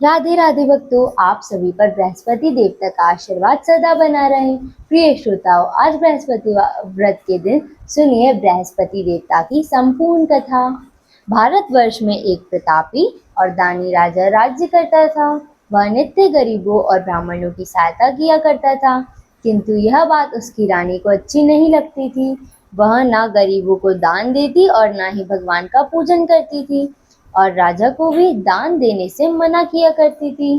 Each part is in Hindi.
राधे राधे भक्तों, आप सभी पर बृहस्पति देवता का आशीर्वाद सदा बना रहे। प्रिय श्रोताओं, आज बृहस्पति व्रत के दिन सुनिए बृहस्पति देवता की संपूर्ण कथा। भारतवर्ष में एक प्रतापी और दानी राजा राज्य करता था। वह नित्य गरीबों और ब्राह्मणों की सहायता किया करता था, किंतु यह बात उसकी रानी को अच्छी नहीं लगती थी। वह ना गरीबों को दान देती और ना ही भगवान का पूजन करती थी, और राजा को भी दान देने से मना किया करती थी।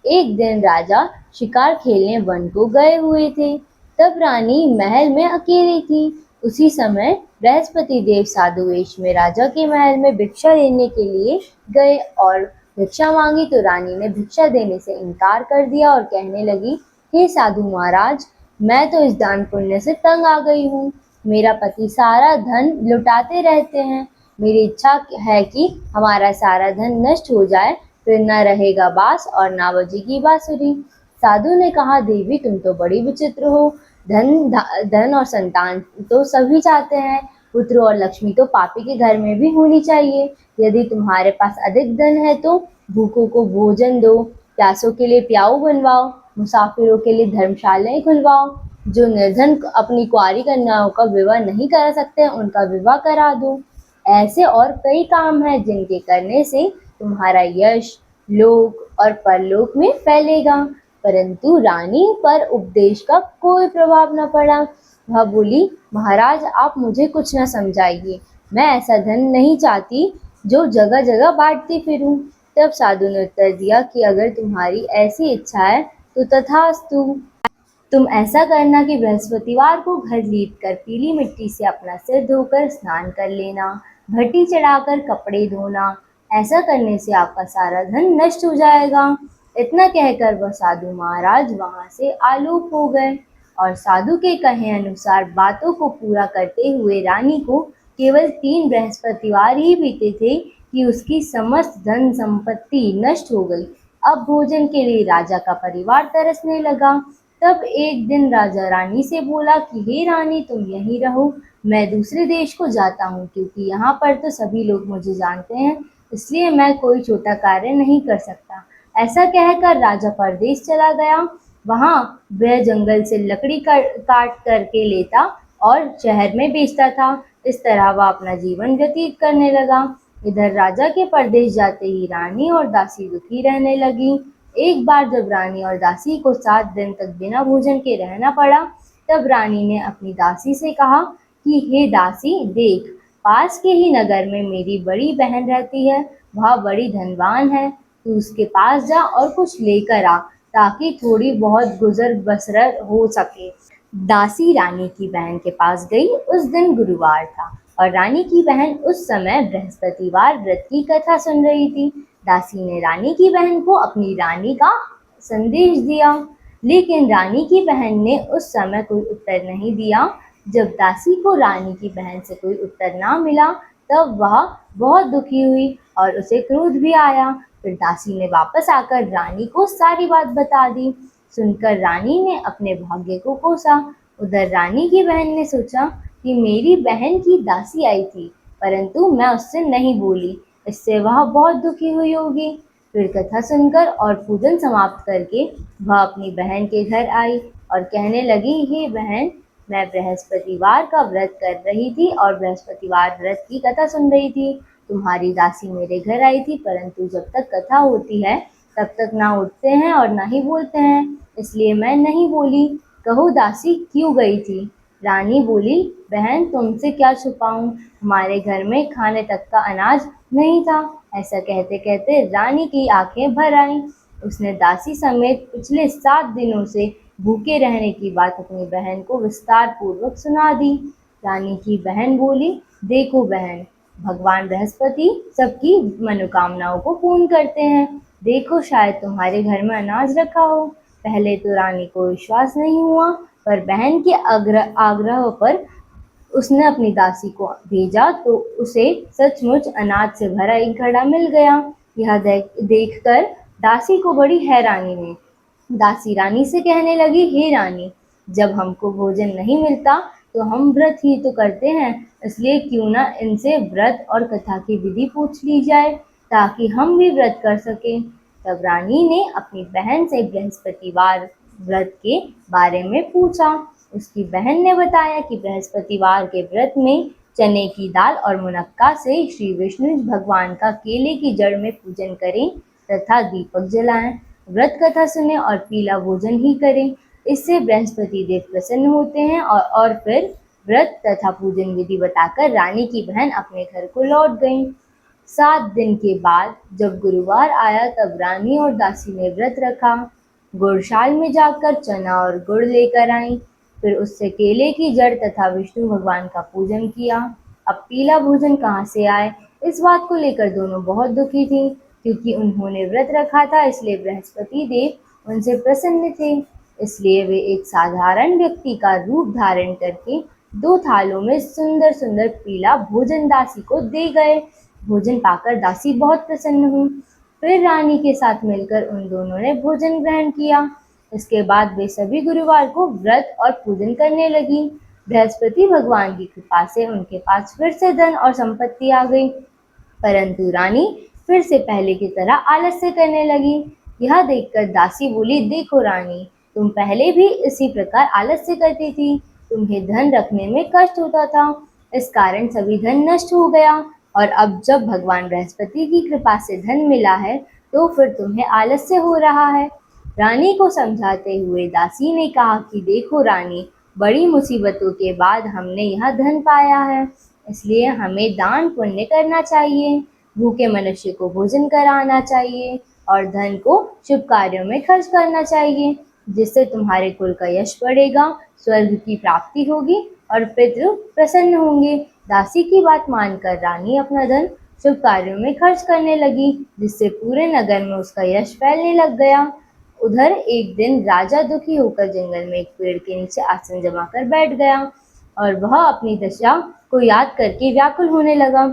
एक दिन राजा शिकार खेलने वन को गए हुए थे। तब रानी महल में अकेली थी। उसी समय बृहस्पति देव साधु वेश में राजा के महल में भिक्षा लेने के लिए गए और भिक्षा मांगी तो रानी ने भिक्षा देने से इनकार कर दिया और कहने लगी, हे साधु महाराज, मैं तो इस दान पुण्य से तंग आ गई हूँ। मेरा पति सारा धन लुटाते रहते हैं। मेरी इच्छा है कि हमारा सारा धन नष्ट हो जाए, फिर न रहेगा बांस और ना बजेगी बांसुरी। साधु ने कहा, देवी तुम तो बड़ी विचित्र हो। धन और संतान तो सभी चाहते हैं, पुत्र और लक्ष्मी तो पापी के घर में भी होनी चाहिए। यदि तुम्हारे पास अधिक धन है तो भूखों को भोजन दो, प्यासों के लिए प्याऊ बनवाओ, मुसाफिरों के लिए धर्मशालाएं खुलवाओ। जो निर्धन अपनी कुंवारी कन्याओं का विवाह नहीं करा सकते, उनका विवाह करा दो। ऐसे और कई काम हैं जिनके करने से तुम्हारा यश लोक और परलोक में फैलेगा। परंतु रानी पर उपदेश का कोई प्रभाव न पड़ा। वह बोली, महाराज आप मुझे कुछ न समझाइए, मैं ऐसा धन नहीं चाहती जो जगह जगह बांटती फिरूं। तब साधु ने उत्तर दिया कि अगर तुम्हारी ऐसी इच्छा है तो तथास्तु। तुम ऐसा करना कि बृहस्पतिवार को घर लीप कर पीली मिट्टी से अपना सिर धोकर स्नान कर लेना, घटी चढ़ाकर कपड़े धोना। ऐसा करने से आपका सारा धन नष्ट हो जाएगा। इतना कहकर वह साधु महाराज वहां से आलोप हो गए। और साधु के कहे अनुसार बातों को पूरा करते हुए रानी को केवल 3 बृहस्पतिवार ही बीते थे कि उसकी समस्त धन संपत्ति नष्ट हो गई। अब भोजन के लिए राजा का परिवार तरसने लगा। तब एक दिन राजा रानी से बोला कि हे रानी, तुम यहीं रहो, मैं दूसरे देश को जाता हूँ, क्योंकि यहाँ पर तो सभी लोग मुझे जानते हैं, इसलिए मैं कोई छोटा कार्य नहीं कर सकता। ऐसा कहकर राजा परदेश चला गया। वहाँ वह जंगल से लकड़ी काट करके लेता और शहर में बेचता था। इस तरह वह अपना जीवन व्यतीत करने लगा। इधर राजा के परदेश जाते ही रानी और दासी दुखी रहने लगी। एक बार जब रानी और दासी को 7 दिन तक बिना भोजन के रहना पड़ा, तब रानी ने अपनी दासी से कहा कि हे दासी, देख, पास के ही नगर में मेरी बड़ी बहन रहती है। वह बड़ी धनवान है, तू उसके पास जा और कुछ लेकर आ, ताकि थोड़ी बहुत गुजर बसर हो सके। दासी रानी की बहन के पास गई। उस दिन गुरुवार था और रानी की बहन उस समय बृहस्पतिवार व्रत की कथा सुन रही थी। दासी ने रानी की बहन को अपनी रानी का संदेश दिया, लेकिन रानी की बहन ने उस समय कोई उत्तर नहीं दिया। जब दासी को रानी की बहन से कोई उत्तर ना मिला, तब वह बहुत दुखी हुई और उसे क्रोध भी आया। फिर दासी ने वापस आकर रानी को सारी बात बता दी। सुनकर रानी ने अपने भाग्य को कोसा। उधर रानी की बहन ने सोचा कि मेरी बहन की दासी आई थी, परंतु मैं उससे नहीं बोली, इससे वह बहुत दुखी हुई होगी। फिर कथा सुनकर और पूजन समाप्त करके वह अपनी बहन के घर आई और कहने लगी, हे बहन, मैं बृहस्पतिवार का व्रत कर रही थी और बृहस्पतिवार व्रत की कथा सुन रही थी। तुम्हारी दासी मेरे घर आई थी, परंतु जब तक कथा होती है तब तक ना उठते हैं और ना ही बोलते हैं, इसलिए मैं नहीं बोली। कहो दासी क्यों गई थी? रानी बोली, बहन तुमसे क्या छुपाऊं, हमारे घर में खाने तक का अनाज नहीं था। ऐसा कहते कहते रानी की आंखें भर आईं। उसने दासी समेत पिछले 7 दिनों से भूखे रहने की बात अपनी बहन को विस्तार पूर्वक सुना दी। रानी की बहन बोली, देखो बहन, भगवान बृहस्पति सबकी मनोकामनाओं को पूर्ण करते हैं। देखो, शायद तुम्हारे घर में अनाज रखा हो। पहले तो रानी को विश्वास नहीं हुआ, पर बहन के आग्रह पर उसने अपनी दासी को भेजा तो उसे सचमुच अनाज से भरा एक घड़ा मिल गया। यह देखकर दासी को बड़ी हैरानी हुई। दासी रानी से कहने लगी, हे रानी, जब हमको भोजन नहीं मिलता तो हम व्रत ही तो करते हैं, इसलिए क्यों ना इनसे व्रत और कथा की विधि पूछ ली जाए, ताकि हम भी व्रत कर सकें। तब रानी ने अपनी बहन से बृहस्पतिवार व्रत के बारे में पूछा। उसकी बहन ने बताया कि बृहस्पतिवार के व्रत में चने की दाल और मुनक्का से श्री विष्णु भगवान का केले की जड़ में पूजन करें तथा दीपक जलाएं, व्रत कथा सुने और पीला भोजन ही करें। इससे बृहस्पति देव प्रसन्न होते हैं और फिर व्रत तथा पूजन विधि बताकर रानी की बहन अपने घर को लौट गई। 7 दिन के बाद जब गुरुवार आया तब रानी और दासी ने व्रत रखा। गुड़शाल में जाकर चना और गुड़ लेकर आई, फिर उससे केले की जड़ तथा विष्णु भगवान का पूजन किया। अब पीला भोजन कहाँ से आए, इस बात को लेकर दोनों बहुत दुखी थी, क्योंकि उन्होंने व्रत रखा था, इसलिए बृहस्पति देव उनसे प्रसन्न थे। इसलिए वे एक साधारण व्यक्ति का रूप धारण करके 2 थालों में सुंदर सुंदर पीला भोजन दासी को दे गए। भोजन पाकर दासी बहुत प्रसन्न हुई। फिर रानी के साथ मिलकर उन दोनों ने भोजन ग्रहण किया। इसके बाद वे सभी गुरुवार को व्रत और पूजन करने लगी। बृहस्पति भगवान की कृपा से उनके पास फिर से धन और संपत्ति आ गई, परंतु रानी फिर से पहले की तरह आलस्य करने लगी। यह देखकर दासी बोली, देखो रानी, तुम पहले भी इसी प्रकार आलस्य करती थी। तुम्हें धन रखने में कष्ट होता था, इस कारण सभी धन नष्ट हो गया, और अब जब भगवान बृहस्पति की कृपा से धन मिला है तो फिर तुम्हें आलस्य हो रहा है। रानी को समझाते हुए दासी ने कहा कि देखो रानी, बड़ी मुसीबतों के बाद हमने यह धन पाया है, इसलिए हमें दान पुण्य करना चाहिए, भूखे मनुष्य को भोजन कराना चाहिए और धन को शुभ कार्यों में खर्च करना चाहिए, जिससे तुम्हारे कुल का यश बढ़ेगा, स्वर्ग की प्राप्ति होगी और पितृ प्रसन्न होंगे। दासी की बात मानकर रानी अपना धन शुभ कार्यों में खर्च करने लगी, जिससे पूरे नगर में उसका यश फैलने लग गया। उधर एक दिन राजा दुखी होकर जंगल में एक पेड़ के नीचे आसन जमाकर बैठ गया और वह अपनी दशा को याद करके व्याकुल होने लगा।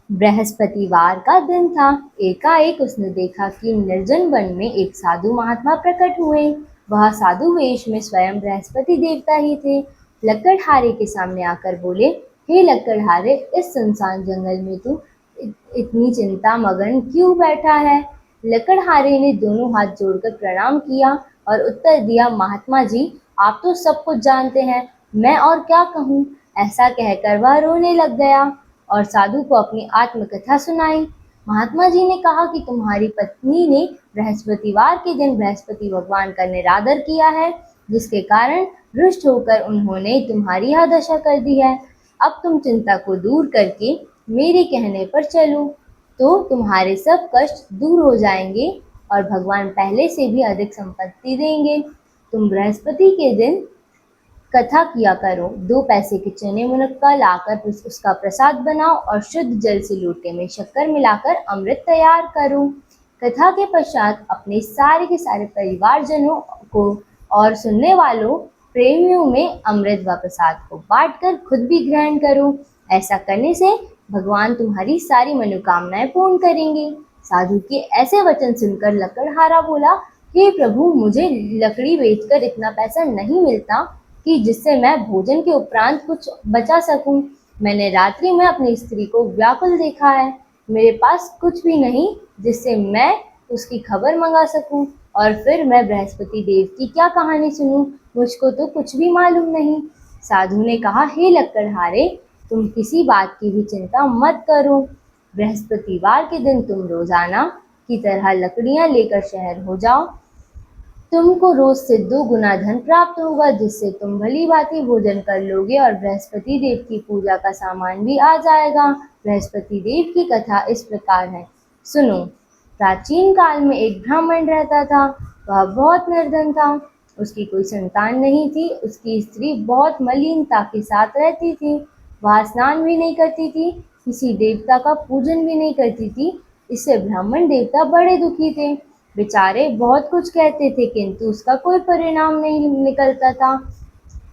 बृहस्पतिवार का दिन था। एकाएक उसने देखा कि निर्जन वन में एक साधु महात्मा प्रकट हुए। वह साधु वेश में स्वयं बृहस्पति देवता ही थे। लकड़हारे के सामने आकर बोले, हे लकड़हारे, इस सुनसान जंगल में तू इतनी चिंता मगन क्यों बैठा है? लकड़हारे ने दोनों हाथ जोड़कर प्रणाम किया और उत्तर दिया, महात्मा जी, आप तो सब कुछ जानते हैं, मैं और क्या कहूँ। ऐसा कहकर वह रोने लग गया और साधु को अपनी आत्मकथा सुनाई। महात्मा जी ने कहा कि तुम्हारी पत्नी ने बृहस्पतिवार के दिन बृहस्पति भगवान का निरादर किया है, जिसके कारण रुष्ट होकर उन्होंने तुम्हारी यह दशा कर दी है। अब तुम चिंता को दूर करके मेरे कहने पर चलो तो तुम्हारे सब कष्ट दूर हो जाएंगे और भगवान पहले से भी अधिक संपत्ति देंगे। तुम बृहस्पति के दिन कथा किया करो, 2 पैसे के चने मुनक्का लाकर उसका प्रसाद बनाओ और शुद्ध जल से लोटे में शक्कर मिलाकर अमृत तैयार करो। कथा के पश्चात अपने सारे के सारे परिवारजनों को और सुनने वालों प्रेमियों में अमृत व प्रसाद को बांटकर खुद भी ग्रहण करो। ऐसा करने से भगवान तुम्हारी सारी मनोकामनाएं पूर्ण करेंगे। साधु के ऐसे वचन सुनकर लकड़हारा बोला, हे प्रभु, मुझे लकड़ी बेचकर इतना पैसा नहीं मिलता कि जिससे मैं भोजन के उपरांत कुछ बचा सकूं। मैंने रात्रि में अपनी स्त्री को व्याकुल देखा है, मेरे पास कुछ भी नहीं जिससे मैं उसकी खबर मंगा सकूं, और फिर मैं बृहस्पति देव की क्या कहानी सुनूं, मुझको तो कुछ भी मालूम नहीं। साधु ने कहा, हे लकड़हारे, तुम किसी बात की भी चिंता मत करो। बृहस्पतिवार के दिन तुम रोजाना की तरह लकड़ियां लेकर शहर हो जाओ। तुमको रोज से 2 गुना धन प्राप्त होगा, जिससे तुम भली भांति भोजन कर लोगे और बृहस्पति देव की पूजा का सामान भी आ जाएगा। बृहस्पति देव की कथा इस प्रकार है, सुनो। प्राचीन काल में एक ब्राह्मण रहता था। वह बहुत निर्धन था, उसकी कोई संतान नहीं थी। उसकी स्त्री बहुत मलिनता के साथ रहती थी। वह स्नान भी नहीं करती थी, किसी देवता का पूजन भी नहीं करती थी। इससे ब्राह्मण देवता बड़े दुखी थे। बेचारे बहुत कुछ कहते थे, किंतु उसका कोई परिणाम नहीं निकलता था।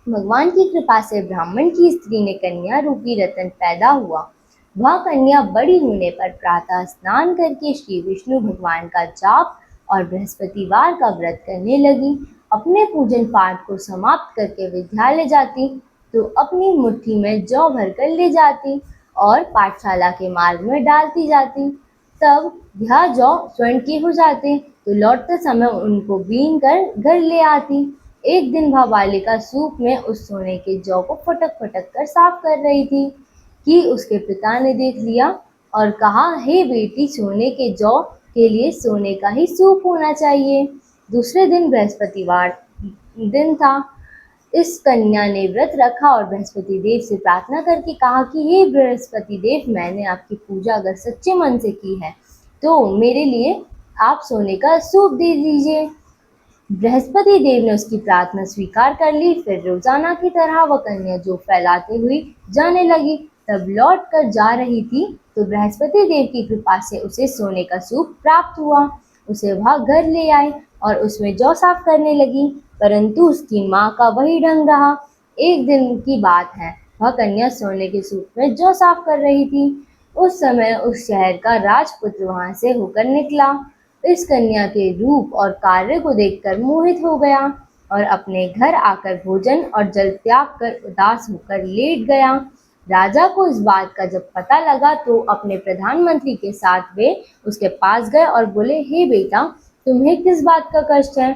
भगवान की कृपा से ब्राह्मण की स्त्री ने कन्या रूपी रतन पैदा हुआ। वह कन्या बड़ी होने पर प्रातः स्नान करके श्री विष्णु भगवान का जाप और बृहस्पतिवार का व्रत करने लगी। अपने पूजन पाठ को समाप्त करके विद्यालय जाती तो अपनी मुट्ठी में जौ भरकर ले जाती और पाठशाला के मार्ग में डालती जाती। तब यह जौ स्वर्ण के हो जाते। तो लौटते समय उनको बीन कर घर ले आती। एक दिन वह बालिका सूप में उस सोने के जौ को फटक फटक कर साफ कर रही थी कि उसके पिता ने देख लिया और कहा, हे बेटी, सोने के जौ के लिए सोने का ही सूप होना चाहिए। दूसरे दिन बृहस्पतिवार दिन था। इस कन्या ने व्रत रखा और बृहस्पति देव से प्रार्थना करके कहा कि हे बृहस्पति देव, मैंने आपकी पूजा अगर सच्चे मन से की है तो मेरे लिए आप सोने का सूप दे दीजिए। बृहस्पति देव ने उसकी प्रार्थना स्वीकार कर ली। फिर रोजाना की तरह वह कन्या जो फैलाते हुई जाने लगी। तब लौट कर जा रही थी तो बृहस्पति देव की कृपा से उसे सोने का सूप प्राप्त हुआ। उसे वह घर ले आए और उसमें जौ साफ करने लगी, परंतु उसकी माँ का वही ढंग रहा। एक दिन की बात है, वह कन्या सोने के सूप में जौ साफ कर रही थी। उस समय उस शहर का राजपुत्र वहां से होकर निकला। इस कन्या के रूप और कार्य को देखकर मोहित हो गया और अपने घर आकर भोजन और जल त्याग कर उदास होकर लेट गया। राजा को इस बात का जब पता लगा तो अपने प्रधानमंत्री के साथ वे उसके पास गए और बोले, हे बेटा, तुम्हें किस बात का कष्ट है?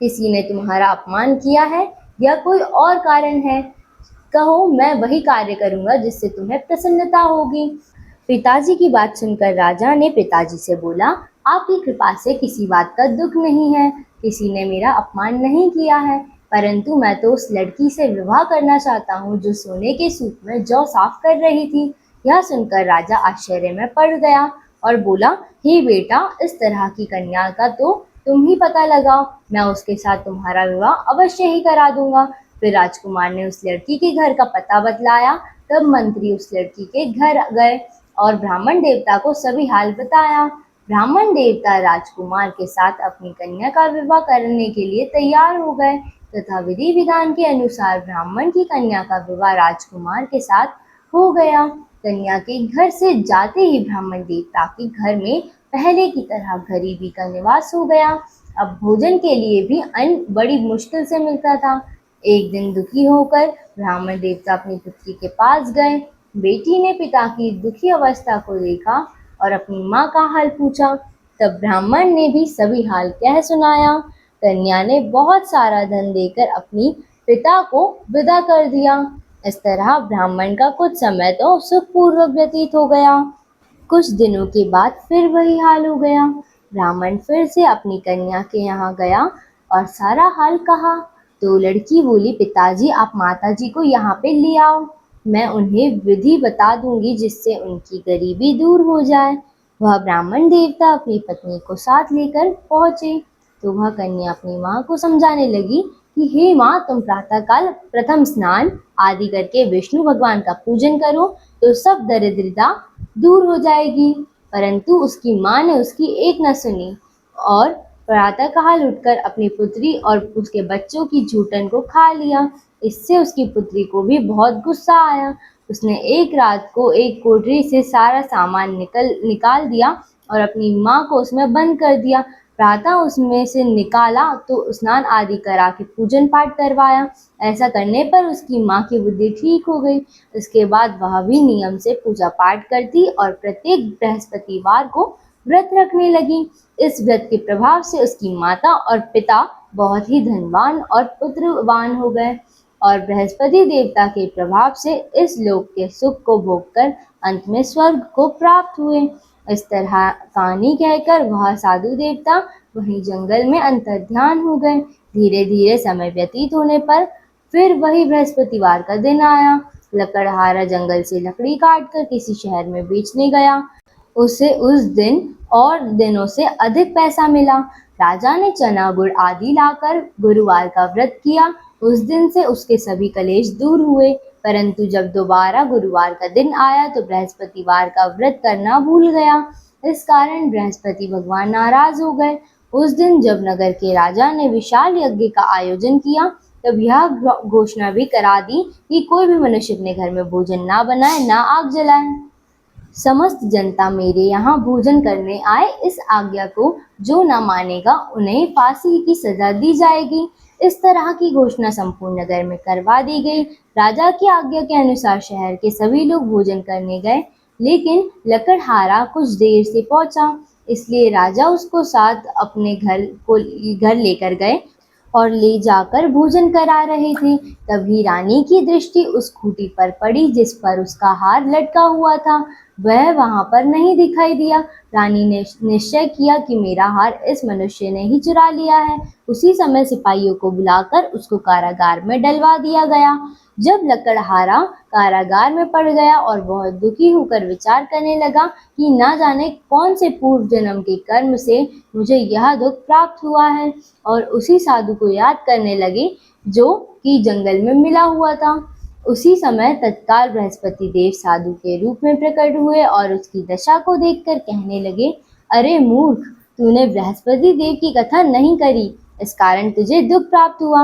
किसी ने तुम्हारा अपमान किया है या कोई और कारण है? कहो, मैं वही कार्य करूंगा जिससे तुम्हें प्रसन्नता होगी। पिताजी की बात सुनकर राजा ने पिताजी से बोला, आपकी कृपा से किसी बात का दुख नहीं है, किसी ने मेरा अपमान नहीं किया है, परंतु मैं तो उस लड़की से विवाह करना चाहता हूँ जो सोने के सूप में जौ साफ कर रही थी। यह सुनकर राजा आश्चर्य में पड़ गया और बोला, हे बेटा, इस तरह की कन्या का तो तुम ही पता लगाओ, मैं उसके साथ तुम्हारा विवाह अवश्य ही करा दूंगा। फिर राजकुमार ने उस लड़की के घर का पता बतलाया। तब मंत्री उस लड़की के घर गए और ब्राह्मण देवता को सभी हाल बताया। ब्राह्मण देवता राजकुमार के साथ अपनी कन्या का विवाह करने के लिए तैयार हो गए तथा विधि विधान के अनुसार ब्राह्मण की कन्या का विवाह राजकुमार के साथ हो गया। कन्या के घर से जाते ही ब्राह्मण देवता के घर में पहले की तरह गरीबी का निवास हो गया। अब भोजन के लिए भी अन्न बड़ी मुश्किल से मिलता था। एक दिन दुखी होकर ब्राह्मण देवता अपनी पुत्री के पास गए। बेटी ने पिता की दुखी अवस्था को देखा और अपनी माँ का हाल पूछा। तब ब्राह्मण ने भी सभी हाल कह सुनाया। कन्या ने बहुत सारा धन देकर अपनी पिता को विदा कर दिया। इस तरह ब्राह्मण का कुछ समय तो सुखपूर्वक व्यतीत हो गया। कुछ दिनों के बाद फिर वही हाल हो गया। ब्राह्मण फिर से अपनी कन्या के यहाँ गया और सारा हाल कहा। तो लड़की बोली, पिताजी, आप माताजी को यहाँ पे ले आओ, मैं उन्हें विधि बता दूंगी जिससे उनकी गरीबी दूर हो जाए। वह ब्राह्मण देवता अपनी पत्नी को साथ लेकर पहुंचे तो वह कन्या अपनी माँ को समझाने लगी कि हे माँ, तुम प्रातःकाल प्रथम स्नान आदि करके विष्णु भगवान का पूजन करो तो सब दरिद्रता दूर हो जाएगी। परंतु उसकी माँ ने उसकी एक न सुनी और प्रातःकाल उठकर अपनी पुत्री और उसके बच्चों की जूठन को खा लिया। इससे उसकी पुत्री को भी बहुत गुस्सा आया। उसने एक रात को एक कोठरी से सारा सामान निकाल दिया और अपनी माँ को उसमें बंद कर दिया। प्रातः उसमें से निकाला तो स्नान आदि करा के पूजन पाठ करवाया। ऐसा करने पर उसकी माँ की बुद्धि ठीक हो गई। इसके बाद वह भी नियम से पूजा पाठ करती और प्रत्येक बृहस्पतिवार को व्रत रखने लगी। इस व्रत के प्रभाव से उसकी माता और पिता बहुत ही धनवान और पुत्रवान हो गए और बृहस्पति देवता के प्रभाव से इस लोक के सुख को भोगकर अंत में स्वर्ग को प्राप्त हुए। इस तरह कहानी कहकर वह साधु देवता वहीं जंगल में अंतर्ध्यान हो गए। धीरे धीरे समय व्यतीत होने पर फिर वही बृहस्पतिवार का दिन आया। लकड़हारा जंगल से लकड़ी काटकर किसी शहर में बेचने गया। उसे उस दिन और दिनों से अधिक पैसा मिला। राजा ने चना गुड़ आदि लाकर गुरुवार का व्रत किया। उस दिन से उसके सभी कलेश दूर हुए। परंतु जब दोबारा गुरुवार का दिन आया तो बृहस्पतिवार का व्रत करना भूल गया। इस कारण बृहस्पति भगवान नाराज हो गए। उस दिन जब नगर के राजा ने विशाल यज्ञ का आयोजन किया तब यह घोषणा भी करा दी कि कोई भी मनुष्य अपने घर में भोजन ना बनाए, ना आग जलाए। समस्त जनता मेरे यहाँ भोजन करने आए। इस आज्ञा को जो न मानेगा उन्हें फांसी की सजा दी जाएगी। इस तरह की घोषणा संपूर्ण नगर में करवा दी गई। राजा की आज्ञा के अनुसार शहर के सभी लोग भोजन करने गए, लेकिन लकड़हारा कुछ देर से पहुंचा। इसलिए राजा उसको साथ अपने घर लेकर गए और ले जाकर भोजन करा रहे थे। तभी रानी की दृष्टि उस खूंटी पर पड़ी जिस पर उसका हार लटका हुआ था। वह वहां पर नहीं दिखाई दिया। रानी ने निश्चय किया कि मेरा हार इस मनुष्य ने ही चुरा लिया है। उसी समय सिपाहियों को बुलाकर उसको कारागार में डलवा दिया गया। जब लकड़हारा कारागार में पड़ गया और बहुत दुखी होकर विचार करने लगा कि ना जाने कौन से पूर्व जन्म के कर्म से मुझे यह दुख प्राप्त हुआ है, और उसी साधु को याद करने लगे जो कि जंगल में मिला हुआ था। उसी समय तत्काल बृहस्पति देव साधु के रूप में प्रकट हुए और उसकी दशा को देखकर कहने लगे, अरे मूर्ख, तूने बृहस्पति देव की कथा नहीं करी, इस कारण तुझे दुख प्राप्त हुआ।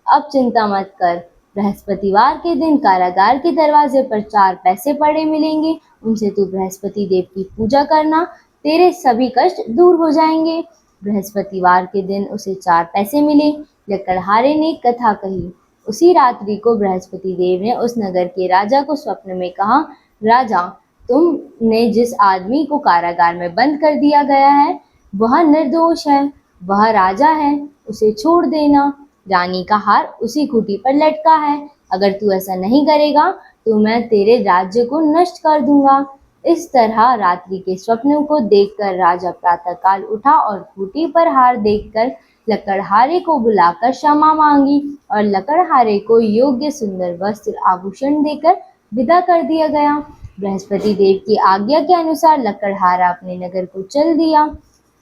अब चिंता मत कर, बृहस्पतिवार के दिन कारागार के दरवाजे पर 4 पैसे पड़े मिलेंगे, उनसे तू बृहस्पति देव की पूजा करना, तेरे सभी कष्ट दूर हो जाएंगे। बृहस्पतिवार के दिन उसे 4 पैसे मिले। लकड़हारे ने कथा कही। उसी रात्रि को बृहस्पति देव ने उस नगर के राजा को स्वप्न में कहा, राजा, तुमने जिस आदमी को कारागार में बंद कर दिया गया है वह निर्दोष है, वह राजा है, उसे छोड़ देना। रानी का हार उसी खूंटी पर लटका है। अगर तू ऐसा नहीं करेगा तो मैं तेरे राज्य को नष्ट कर दूंगा। इस तरह रात्रि के स्वप्नों को देखकर राजा प्रातःकाल उठा और खूंटी पर हार देखकर लकड़हारे को बुलाकर क्षमा मांगी और लकड़हारे को योग्य सुंदर वस्त्र आभूषण देकर विदा कर दिया गया। बृहस्पति देव की आज्ञा के अनुसार लकड़हारा अपने नगर को चल दिया।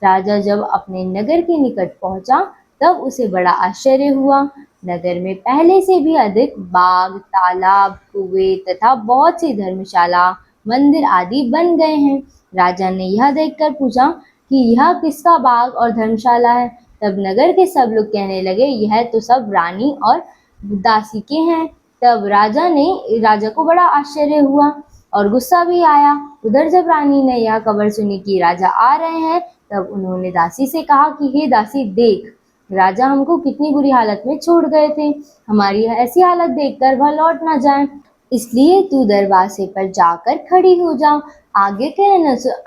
राजा जब अपने नगर के निकट पहुंचा तब उसे बड़ा आश्चर्य हुआ। नगर में पहले से भी अधिक बाग, तालाब, कुएं तथा बहुत सी धर्मशाला, मंदिर आदि बन गए हैं। राजा ने यह देखकर पूछा कि यह किसका बाग और धर्मशाला है। तब नगर के सब लोग कहने लगे, यह तो सब रानी और दासी के हैं। तब राजा को बड़ा आश्चर्य हुआ और गुस्सा भी आया। उधर जब रानी ने यह खबर सुनी कि राजा आ रहे हैं तब उन्होंने दासी से कहा कि हे दासी, देख, राजा हमको कितनी बुरी हालत में छोड़ गए थे, हमारी ऐसी हालत देखकर वह लौट ना जाए, इसलिए तू दरवाजे पर जाकर खड़ी हो जा। आगे के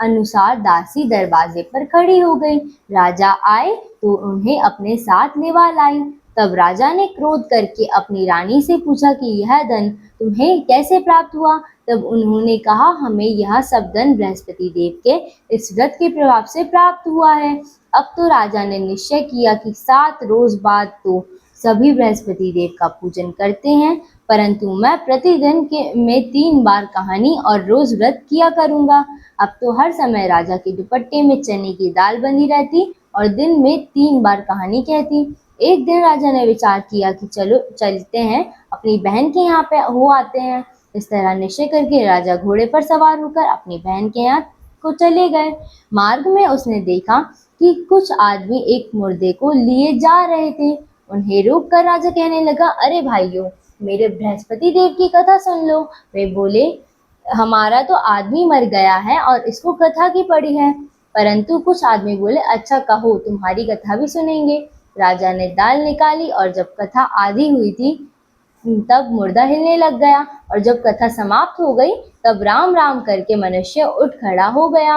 अनुसार दासी दरवाजे पर खड़ी हो गई। राजा आए तो उन्हें अपने साथ लेवा लाई। तब राजा ने क्रोध करके अपनी रानी से पूछा कि यह धन तुम्हें कैसे प्राप्त हुआ। तब उन्होंने कहा, हमें यह सब धन बृहस्पति देव के इस व्रत के प्रभाव से प्राप्त हुआ है। अब तो राजा ने निश्चय किया कि 7 रोज बाद तो सभी बृहस्पति देव का पूजन करते हैं, परंतु मैं प्रतिदिन में 3 बार कहानी और रोज व्रत किया करूंगा। अब तो हर समय राजा के दुपट्टे में चने की दाल बंधी रहती और दिन में 3 बार कहानी कहती। एक दिन राजा ने विचार किया कि चलो चलते हैं, अपनी बहन के यहाँ पे हो आते हैं। इस तरह निश्चय करके राजा घोड़े पर सवार होकर अपनी बहन के यहाँ को चले गए। मार्ग में उसने देखा कि कुछ आदमी एक मुर्दे को लिए जा रहे थे। उन्हें रोककर राजा कहने लगा, अरे भाइयों, मेरे बृहस्पति देव की कथा सुन लो। वे बोले, हमारा तो आदमी मर गया है और इसको कथा की पड़ी है। परंतु कुछ आदमी बोले, अच्छा कहो, तुम्हारी कथा भी सुनेंगे। राजा ने दाल निकाली और जब कथा आधी हुई थी तब मुर्दा हिलने लग गया और जब कथा समाप्त हो गई तब राम राम करके मनुष्य उठ खड़ा हो गया।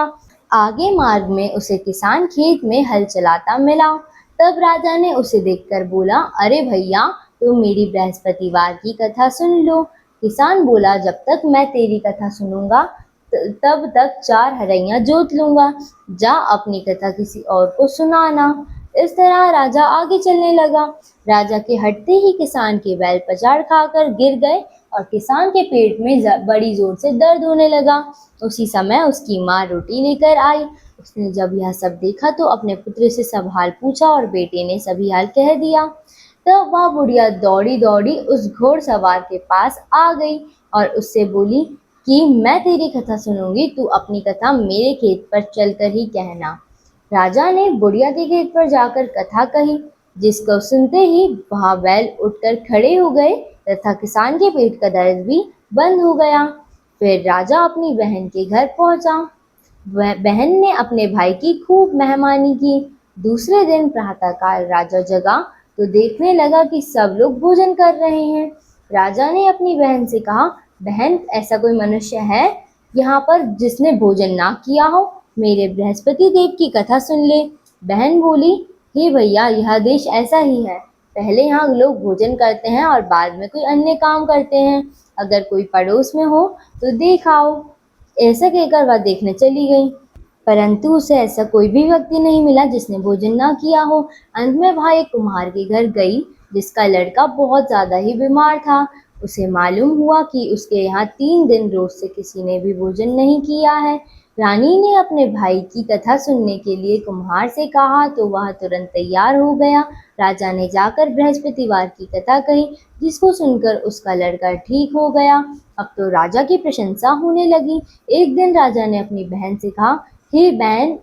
आगे मार्ग में उसे किसान खेत में हल चलाता मिला। तब राजा ने उसे देखकर बोला, अरे भैया, तुम मेरी बृहस्पतिवार की कथा सुन लो। किसान बोला, जब तक मैं तेरी कथा सुनूंगा तब तक 4 हरैया जोत लूंगा, जा अपनी कथा किसी और को सुनाना। इस तरह राजा आगे चलने लगा। राजा के हटते ही किसान के बैल पछाड़ खाकर गिर गए और किसान के पेट में बड़ी जोर से दर्द होने लगा। उसी समय उसकी माँ रोटी लेकर आई। उसने जब यह सब देखा तो अपने पुत्र से सब हाल पूछा और बेटे ने सभी हाल कह दिया। तब वह बुढ़िया दौड़ी दौड़ी उस घोड़सवार के पास आ गई और उससे बोली कि मैं तेरी कथा सुनूंगी, तू अपनी कथा मेरे खेत पर चलकर ही कहना। राजा ने बुढ़िया के खेत पर जाकर कथा कही, जिसको सुनते ही वहां बैल उठकर खड़े हो गए तथा किसान के पेट का दर्द भी बंद हो गया। फिर राजा अपनी बहन के घर पहुंचा। बहन ने अपने भाई की खूब मेहमानी की। दूसरे दिन प्रातःकाल राजा जगा तो देखने लगा कि सब लोग भोजन कर रहे हैं। राजा ने अपनी बहन से कहा, बहन, ऐसा कोई मनुष्य है यहाँ पर जिसने भोजन ना किया हो? मेरे बृहस्पति देव की कथा सुन ले। बहन बोली, हे भैया, यह देश ऐसा ही है। पहले यहाँ लोग भोजन करते हैं और बाद में कोई अन्य काम करते हैं। अगर कोई पड़ोस में हो तो देख आओ। ऐसा कहकर वह देखने चली गई, परंतु उसे ऐसा कोई भी व्यक्ति नहीं मिला जिसने भोजन ना किया हो। अंत में वह एक कुम्हार के घर गई जिसका लड़का बहुत ज्यादा ही बीमार था। उसे मालूम हुआ कि उसके यहाँ 3 दिन रोज से किसी ने भी भोजन नहीं किया है। रानी ने अपने भाई की कथा सुनने के लिए कुम्हार से कहा तो वह तुरंत तैयार हो गया। राजा ने जाकर बृहस्पतिवार की कथा कही, जिसको सुनकर उसका लड़का ठीक हो गया। अब तो राजा की प्रशंसा होने लगी। एक दिन राजा ने अपनी बहन से कहा, हे बहन,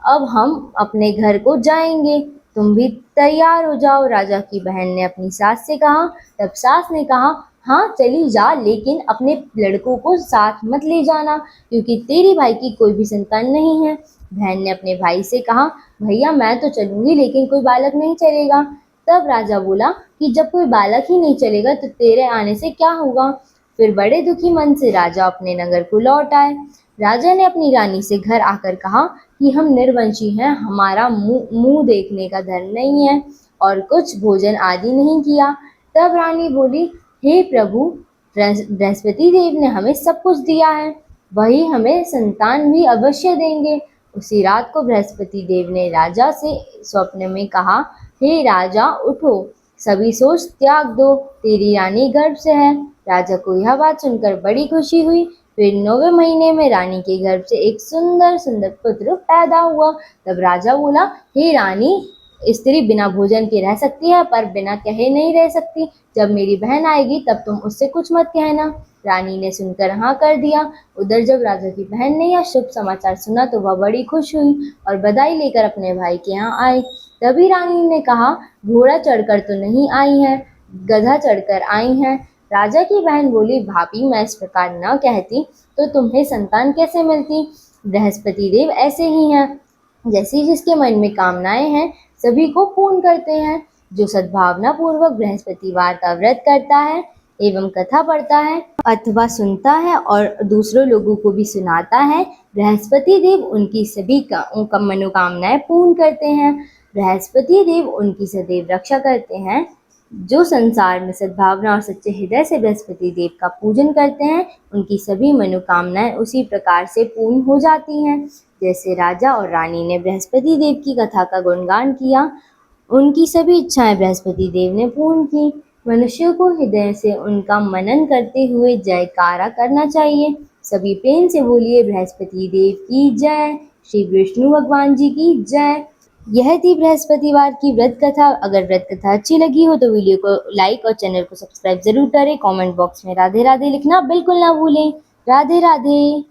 अब हम अपने घर को जाएंगे, तुम भी तैयार हो जाओ। राजा की बहन ने अपनी सास से कहा। तब सास ने कहा, हाँ चली जा, लेकिन अपने लड़कों को साथ मत ले जाना, क्योंकि तेरे भाई की कोई भी संतान नहीं है। बहन ने अपने भाई से कहा, भैया मैं तो चलूंगी, लेकिन कोई बालक नहीं चलेगा। तब राजा बोला कि जब कोई बालक ही नहीं चलेगा तो तेरे आने से क्या होगा। फिर बड़े दुखी मन से राजा अपने नगर को लौट आए। राजा ने अपनी रानी से घर आकर कहा कि हम निर्वंशी हैं, हमारा मुंह देखने का धर्म नहीं है और कुछ भोजन आदि नहीं किया। तब रानी बोली, हे प्रभु, बृहस्पति देव ने हमें सब कुछ दिया है, वही हमें संतान भी अवश्य देंगे। उसी रात को बृहस्पति देव ने राजा से स्वप्न में कहा, हे राजा, उठो, सभी सोच त्याग दो, तेरी रानी गर्भ से है। राजा को यह बात सुनकर बड़ी खुशी हुई। फिर 9वें महीने में रानी के गर्भ से एक सुंदर सुंदर पुत्र पैदा हुआ। तब राजा बोला, हे रानी, स्त्री बिना भोजन के रह सकती है पर बिना कहे नहीं रह सकती। जब मेरी बहन आएगी तब तुम उससे कुछ मत कहना। रानी ने सुनकर हाँ कर दिया। उधर जब राजा की बहन ने यह शुभ समाचार सुना तो वह बड़ी खुश हुई और बधाई लेकर अपने भाई के यहाँ आई। तभी रानी ने कहा, घोड़ा चढ़कर तो नहीं आई है, गधा चढ़कर आई है। राजा की बहन बोली, भाभी, मैं इस प्रकार न कहती तो तुम्हें संतान कैसे मिलती। बृहस्पति देव ऐसे ही हैं, जैसे जिसके मन में कामनाएं हैं सभी को पूर्ण करते हैं। जो सद्भावना पूर्वक बृहस्पतिवार का व्रत करता है एवं कथा पढ़ता है अथवा सुनता है और दूसरों लोगों को भी सुनाता है, बृहस्पति देव उनकी सभी मनोकामनाएं पूर्ण करते हैं। बृहस्पति देव उनकी सदैव रक्षा करते हैं। जो संसार में सद्भावना और सच्चे हृदय से बृहस्पति देव का पूजन करते हैं, उनकी सभी मनोकामनाएं उसी प्रकार से पूर्ण हो जाती हैं। जैसे राजा और रानी ने बृहस्पति देव की कथा का गुणगान किया, उनकी सभी इच्छाएं बृहस्पति देव ने पूर्ण की। मनुष्यों को हृदय से उनका मनन करते हुए जयकारा करना चाहिए। सभी प्रेम से बोलिए, बृहस्पति देव की जय, श्री विष्णु भगवान जी की जय। यह थी बृहस्पतिवार की व्रत कथा। अगर व्रत कथा अच्छी लगी हो तो वीडियो को लाइक और चैनल को सब्सक्राइब जरूर करें। कमेंट बॉक्स में राधे राधे लिखना बिल्कुल ना भूलें। राधे राधे।